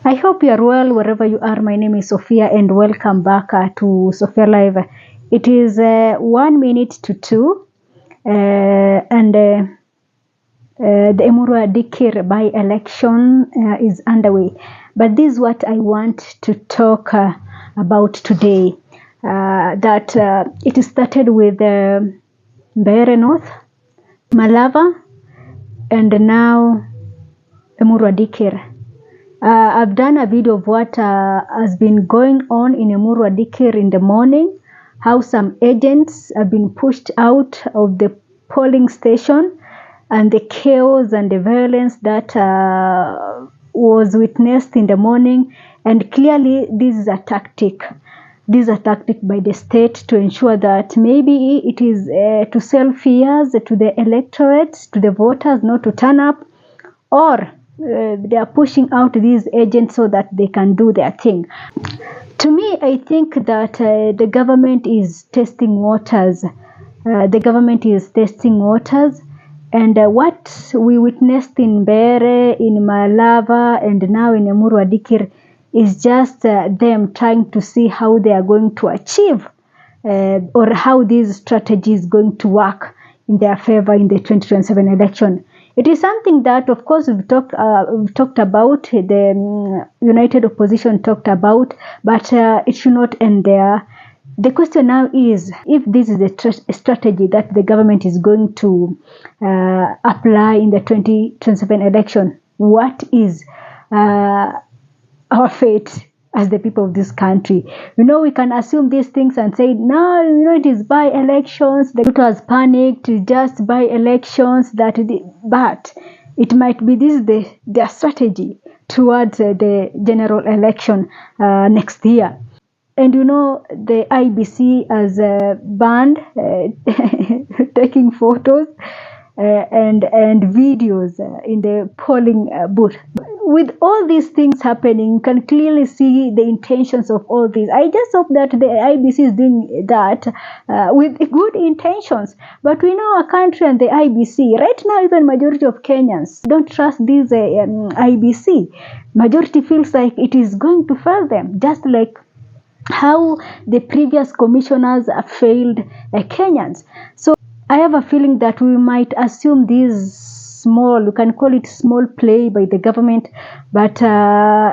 I hope you are well wherever you are. My name is Sophia and welcome back to Sophia Live. It is 1 minute to 2 and the EMURUA DIKIRR by-election is underway. But this is what I want to talk about today. That it started with Mbeere North, Malava, and now EMURUA DIKIRR. I've done a video of what has been going on in EMURUA DIKIRR in the morning, how some agents have been pushed out of the polling station, and the chaos and the violence that was witnessed in the morning. And clearly this is a tactic. This is a tactic by the state to ensure that maybe it is to sell fears to the electorate, to the voters not to turn up, or they are pushing out these agents so that they can do their thing. To me, I think that the government is testing waters. The government is testing waters. And what we witnessed in Mbeere, in Malava, and now in EMURUA DIKIRR is just them trying to see how they are going to achieve or how this strategy is going to work in their favor in the 2027 election. It is something that, of course, we've talked about, the United Opposition talked about, but it should not end there. The question now is, if this is a strategy that the government is going to apply in the 2027 election, what is our fate as the people of this country? We can assume these things and say, no, it is by-elections, the RUTO has panicked, just by-elections, but it might be this their strategy towards the general election next year. And the IBC has banned taking photos and videos in the polling booth. With all these things happening, you can clearly see the intentions of all this. I just hope that the IBC is doing that with good intentions. But we know our country and the IBC, right now even majority of Kenyans don't trust this IBC. Majority feels like it is going to fail them, just like how the previous commissioners failed Kenyans. So I have a feeling that we might assume this small, you can call it small play by the government, but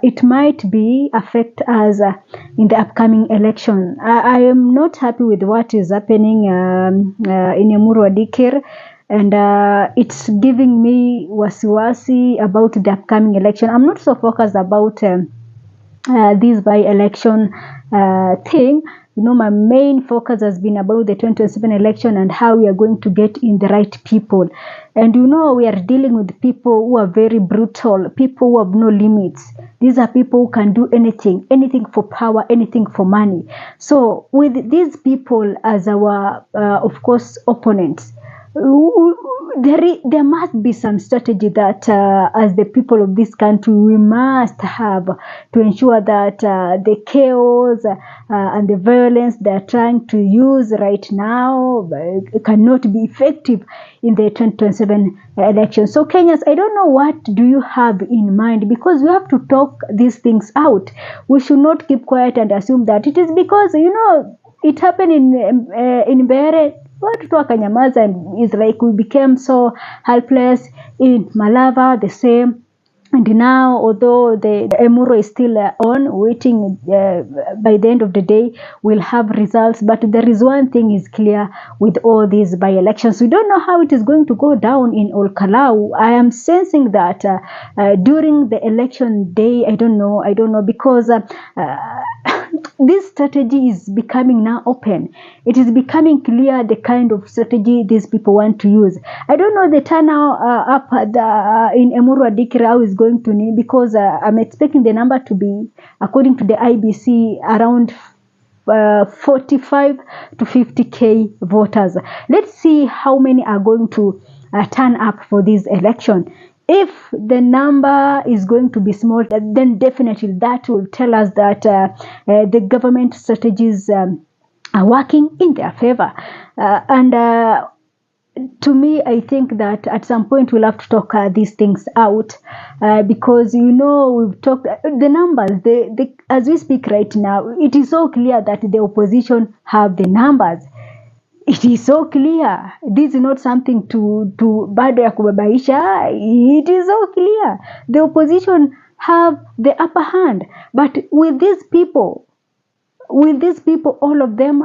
it might be affect us in the upcoming election. I am not happy with what is happening in EMURUA DIKIRR, and it's giving me wasiwasi about the upcoming election. I'm not so focused about this by-election thing. My main focus has been about the 2027 election and how we are going to get in the right people. And we are dealing with people who are very brutal, people who have no limits. These are people who can do anything for power, anything for money. So with these people as our, of course, opponents, there must be some strategy that as the people of this country we must have to ensure that the chaos and the violence they are trying to use right now cannot be effective in the 2027 election. So Kenyans, I don't know what do you have in mind, because we have to talk these things out. We should not keep quiet and assume that it is because it happened in Mbeere. What wakanyamaza, and it's like we became so helpless. In Malava the same, and now although the EMURUA is still on waiting, by the end of the day we'll have results. But there is one thing is clear with all these by-elections: we don't know how it is going to go down in Olkalau. I am sensing that during the election day, I don't know because this strategy is becoming now open. It is becoming clear the kind of strategy these people want to use. I don't know the turnout up in EMURUA DIKIRR how is going to need, because I'm expecting the number to be, according to the IBC, around 45 to 50k voters. Let's see how many are going to turn up for this election. If the number is going to be small, then definitely that will tell us that the government strategies are working in their favor. And to me, I think that at some point we'll have to talk these things out, because we've talked the numbers. As we speak right now, it is so clear that the opposition have the numbers. It is so clear. This is not something to bado ya kubabaisha. It is so clear. The opposition have the upper hand, but with these people, all of them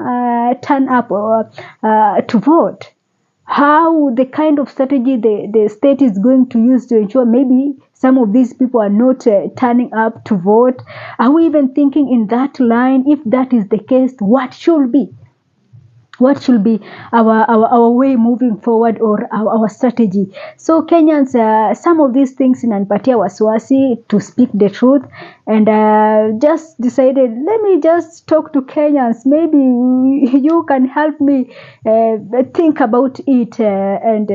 turn up to vote. How the kind of strategy the state is going to use to ensure maybe some of these people are not turning up to vote? Are we even thinking in that line? If that is the case, what should be our way moving forward, or our strategy? So Kenyans, some of these things inanipatia wasiwasi, to speak the truth, and just decided, let me just talk to Kenyans. Maybe you can help me think about it, and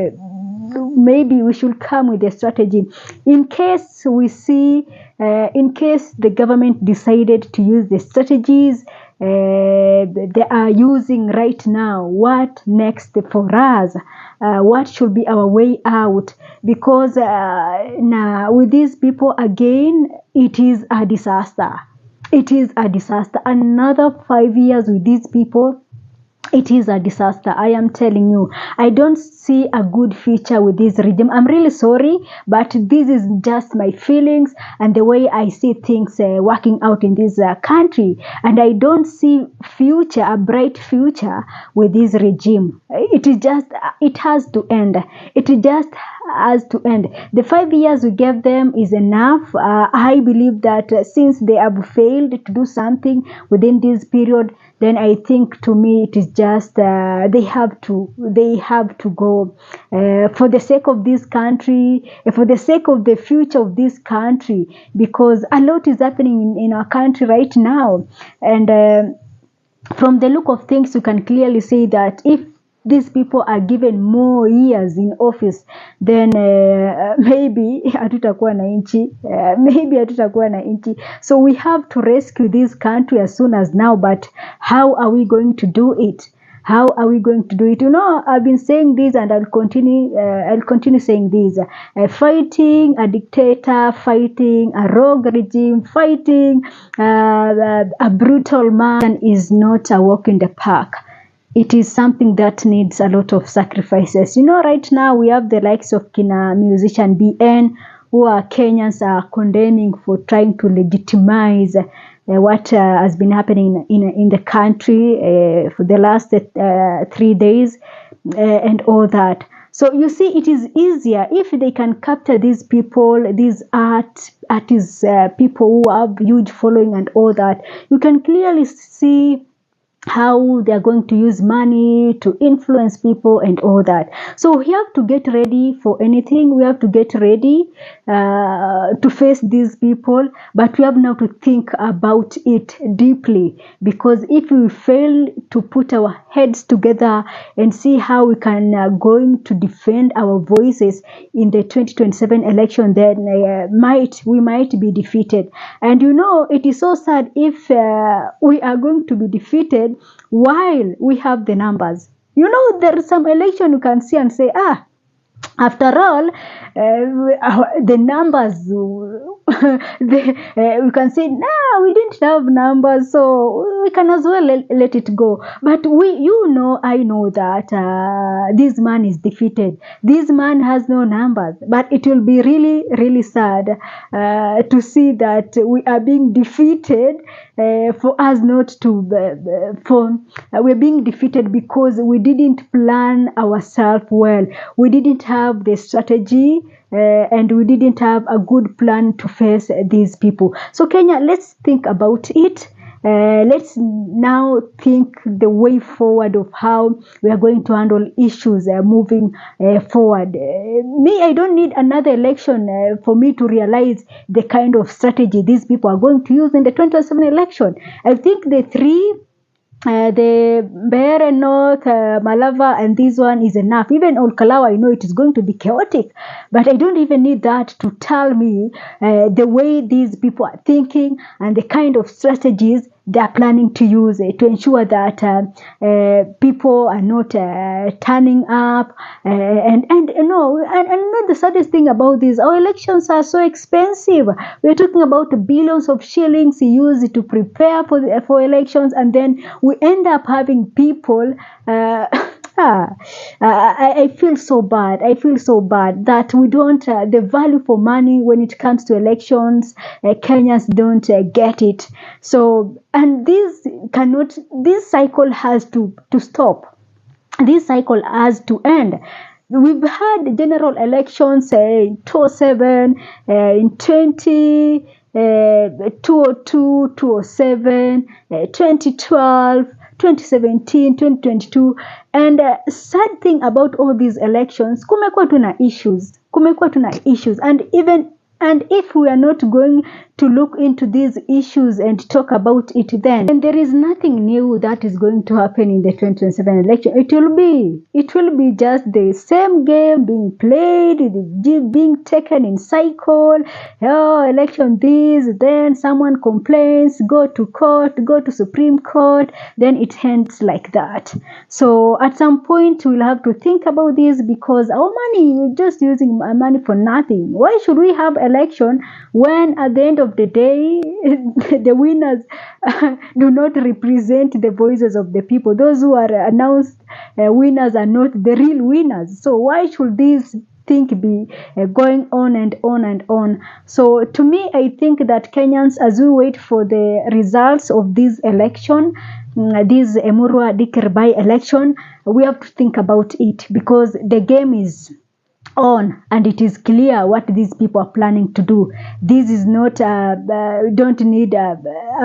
maybe we should come with a strategy in case we see, in case the government decided to use the strategies they are using right now. What next for us? What should be our way out? Because now with these people again, it is a disaster. It is a disaster. Another 5 years with these people, it is a disaster. I am telling you, I don't see a good future with this regime. I'm really sorry, but this is just my feelings and the way I see things working out in this country. And I don't see a bright future with this regime. It has to end. It just has to end. The 5 years we gave them is enough. I believe that since they have failed to do something within this period, then I think, to me, it is just they have to go for the sake of this country, for the sake of the future of this country, because a lot is happening in our country right now. And from the look of things, you can clearly see that if these people are given more years in office, then maybe hatutakuwa na nchi. So we have to rescue this country as soon as now. But how are we going to do it? How are we going to do it? I've been saying this, and I'll continue saying this. Fighting a dictator, fighting a rogue regime, fighting a brutal man is not a walk in the park. It is something that needs a lot of sacrifices. Right now we have the likes of musician BN, who are Kenyans are condemning for trying to legitimize what has been happening in the country for the last 3 days and all that. So you see, it is easier if they can capture these people, these artists, people who have huge following and all that. You can clearly see how they are going to use money to influence people and all that. So we have to get ready for anything. We have to get ready to face these people, but we have now to think about it deeply, because if we fail to put our heads together and see how we can going to defend our voices in the 2027 election, then we might be defeated. And it is so sad if we are going to be defeated while we have the numbers. There is some election you can see and say, after all, the numbers, we can say, no, we didn't have numbers, so we can as well let it go. But I know that this man is defeated. This man has no numbers. But it will be really, really sad to see that we are being defeated. For us not to, we're being defeated because we didn't plan ourselves well. We didn't have the strategy, and we didn't have a good plan to face these people. So Kenya, let's think about it. Let's now think the way forward of how we are going to handle issues moving forward. I don't need another election for me to realize the kind of strategy these people are going to use in the 2027 election. I think the three the Mbeere North, Malava, and this one is enough. Even Olkalawa, I know it is going to be chaotic, but I don't even need that to tell me the way these people are thinking and the kind of strategies they are planning to use to ensure that people are not turning up. And not the saddest thing about this, our elections are so expensive. We're talking about billions of shillings used to prepare for elections, and then we end up having people I feel so bad. I feel so bad that we don't, the value for money when it comes to elections, Kenyans don't get it. So, and this cycle has to stop. This cycle has to end. We've had general elections in 2007, in 2002, 2007, 2012, 2017, 2022. And sad thing about all these elections, kumekuwa tuna issues, and if we are not going to look into these issues and talk about it, then there is nothing new that is going to happen in the 2027 election. It will be just the same game being played, being taken in cycle. Oh, election this, then someone complains, go to court, go to Supreme Court, then it ends like that. So at some point we'll have to think about this, because our money, we're just using money for nothing. Why should we have election when at the end of the day the winners do not represent the voices of the people? Those who are announced winners are not the real winners. So why should this thing be going on and on and on? So to me, I think that Kenyans, as we wait for the results of this election, this EMURUA DIKIRR by-election, we have to think about it, because the game is on and it is clear what these people are planning to do. This is not don't need a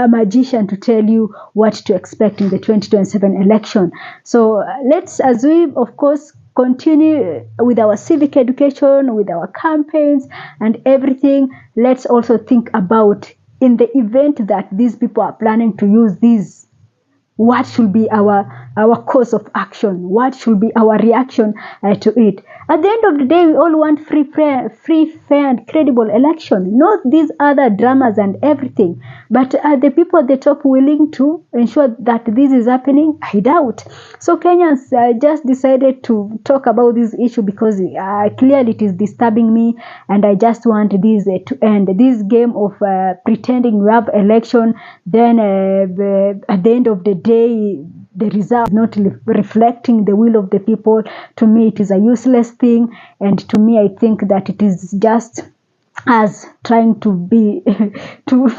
magician to tell you what to expect in the 2027 election. So let's, as we of course continue with our civic education, with our campaigns and everything, let's also think about, in the event that these people are planning to use this, what should be our course of action? What should be our reaction to it? At the end of the day, we all want free, fair, and credible election, not these other dramas and everything. But are the people at the top willing to ensure that this is happening? I doubt. So Kenyans just decided to talk about this issue because clearly it is disturbing me, and I just want this to end. This game of pretending we have election, then at the end of the day, the result is not reflecting the will of the people. To me, it is a useless thing, and to me, I think that it is just us trying to be to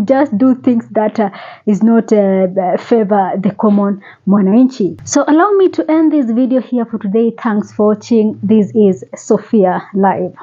just do things that is not favor the common mwananchi. So allow me to end this video here for today. Thanks for watching. This is Sophia Live.